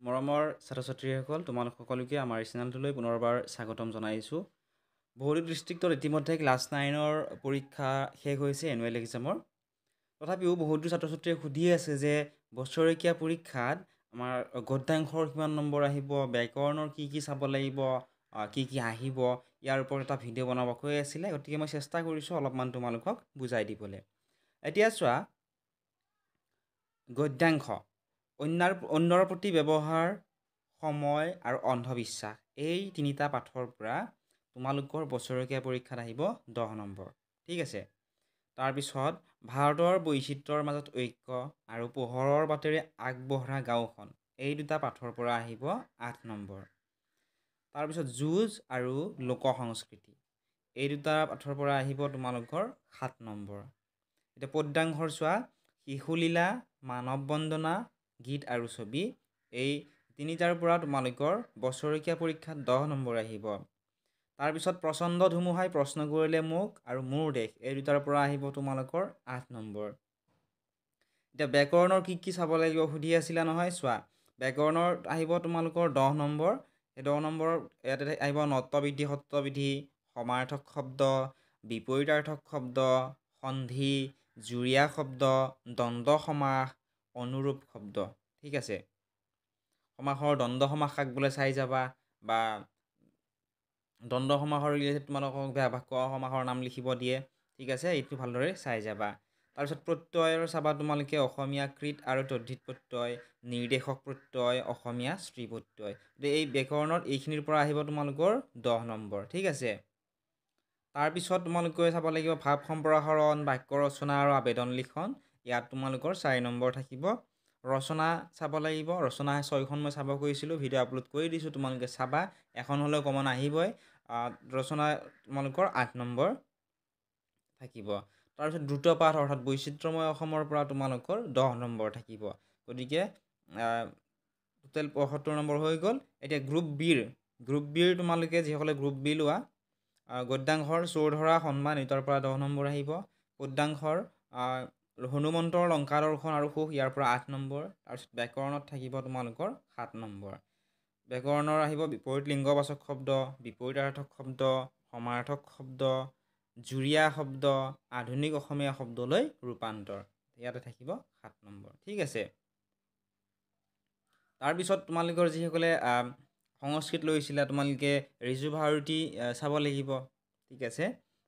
মৰমৰ ছাত্ৰ-ছাত্ৰীসকল তোমালোক সকলোকে আমাৰ চেনেলটোলৈ পুনৰবাৰ স্বাগতম জনাইছোঁ। বহুতো ডিষ্ট্ৰিক্টত ইতিমধ্যে ক্লাছ 9ৰ পৰীক্ষা শেষ হৈছে এনুৱেল এক্সামৰ। তথাপিও বহুতো ছাত্ৰ-ছাত্ৰীয়ে সুধি আছে যে বছৰেকীয়া পৰীক্ষাত আমাৰ গদ্যাংশৰ কিমান নম্বৰ আহিব, ব্যাকৰণৰ কি চাব লাগিব, কি আহিব, ইয়াৰ ওপৰত এটা ভিডিঅ' বনাব কৈ আছিলে। গতিকে মই চেষ্টা কৰিছোঁ অলপমান তোমালোকক বুজাই দিবলৈ। এতিয়া চোৱা, গদ্যাংশ অন্যৰ প্ৰতি ব্যৱহাৰ, সময় আৰু অন্ধবিশ্বাস, এই তিনিটা পাঠৰ পৰা তোমালোকৰ বছৰেকীয়া পৰীক্ষাত আহিব 10 নম্বৰ। ঠিক আছে। তাৰপিছত ভাৰতৰ বৈচিত্ৰ্যৰ মাজত ঐক্য আৰু পোহৰৰ বাটেৰে আগবঢ়া গাঁওখন, এই দুটা পাঠৰ পৰা আহিব 8 নম্বৰ। তাৰপিছত যুঁজ আৰু লোক সংস্কৃতি, এই দুটা পাঠৰ পৰা আহিব তোমালোকৰ 7 নম্বৰ। এতিয়া পদ্যাংশৰ চোৱা, শিশুলীলা, মানৱ বন্দনা, গীত আৰু ছবি, এই তিনিটাৰ পৰা তোমালোকৰ বছৰেকীয়া পৰীক্ষাত 10 নম্বৰ আহিব। তাৰপিছত প্ৰচণ্ড ধুমুহাই প্ৰশ্ন কৰিলে মোক আৰু মোৰ দেশ, এই দুটাৰ পৰা আহিব তোমালোকৰ 8 নম্বৰ। এতিয়া ব্যাকৰণৰ কি চাব লাগিব সুধি আছিলা নহয়, চোৱা ব্যাকৰণৰ আহিব তোমালোকৰ 10 নম্বৰ। এই 10 নম্বৰ ইয়াতে আহিব নত্যবিধি, সত্যবিধি, সমাৰ্থক শব্দ, বিপৰীতাৰ্থক শব্দ, সন্ধি, জুৰীয়া শব্দ, দ্বন্দ্ব সমাস, অনুৰূপ শব্দ। ঠিক আছে। সমাসৰ দ্বন্দ্ব সমাস কাক বোলে চাই যাবা, বা দ্বন্দ্ব সমাসৰ ৰিলেটেড তোমালোকক বাক্য সমাসৰ নাম লিখিব দিয়ে। ঠিক আছে, এইটো ভালদৰে চাই যাবা। তাৰপিছত প্ৰত্যয়ৰ চাবা তোমালোকে অসমীয়া কৃত আৰু তদ্ধিত প্ৰত্যয়, নিৰ্দেশক প্ৰত্যয়, অসমীয়া স্ত্ৰী প্ৰত্যয়। এই ব্যাকৰণত এইখিনিৰ পৰা আহিব তোমালোকৰ 10 নম্বৰ। ঠিক আছে। তাৰপিছত তোমালোকে চাব লাগিব ভাৱ সম্প্ৰসাৰণ, বাক্য ৰচনা আৰু আবেদন লিখন, ইয়াত তোমালোকৰ 4 নম্বৰ থাকিব। ৰচনা চাব লাগিব, ৰচনা 6খন মই চাব কৈছিলোঁ, ভিডিঅ' আপলোড কৰি দিছোঁ, তোমালোকে চাবা, এখন হ'লেও কমন আহিবই। ৰচনা তোমালোকৰ 8 নম্বৰ থাকিব। তাৰপিছত দ্ৰুত পাঠ অৰ্থাৎ বৈচিত্ৰ্যময় অসমৰ পৰা তোমালোকৰ 10 নম্বৰ থাকিব। গতিকে টোটেল 75 নম্বৰ হৈ গ'ল। এতিয়া গ্ৰুপ বিৰ তোমালোকে যিসকলে গ্ৰুপ বি লোৱা, গদ্যাংশৰ চৌধৰা সন্মান, এইটাৰ পৰা 10 নম্বৰ আহিব। পদ্যাংশৰ হনুমন্তৰ লংকা দৰ্শন আৰু সুখ, ইয়াৰ পৰা 8 নম্বৰ। তাৰপিছত ব্যাকৰণত থাকিব তোমালোকৰ 7 নম্বৰ। ব্যাকৰণৰ আহিব বিপৰীত লিংগবাচক শব্দ, বিপৰীতাৰ্থক শব্দ, সমাৰ্থক শব্দ, জুৰীয়া শব্দ, আধুনিক অসমীয়া শব্দলৈ ৰূপান্তৰ, ইয়াতে থাকিব 7 নম্বৰ। ঠিক আছে। তাৰপিছত তোমালোকৰ যিসকলে সংস্কৃত লৈছিলা, তোমালোকে ৰিজু ভাৰতী চাব লাগিব। ঠিক আছে।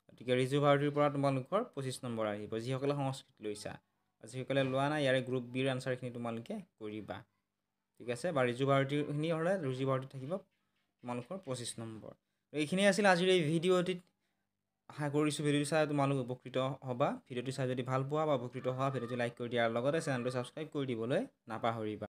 গতিকে ৰিজু ভাৰতীৰ পৰা তোমালোকৰ 25 নম্বৰ আহিব, যিসকলে সংস্কৃত লৈছা। যিসকলে লোৱা নাই, ইয়াৰে গ্ৰুপ বিৰ আনচাৰখিনি তোমালোকে কৰিবা। ঠিক আছে। বা ৰিজু ভাৰতীখিনি হ'লে ৰিজু ভাৰতী থাকিব তোমালোকৰ 25 নম্বৰ। এইখিনি আছিল আজিৰ এই ভিডিঅ'টিত। আশা কৰিছোঁ ভিডিঅ'টো চাই তোমালোক উপকৃত হ'বা। ভিডিঅ'টো চাই যদি ভাল পোৱা বা উপকৃত হোৱা, ভিডিঅ'টো লাইক কৰি দিয়াৰ লগতে চেনেলটো ছাবস্ক্ৰাইব কৰি দিবলৈ নাপাহৰিবা।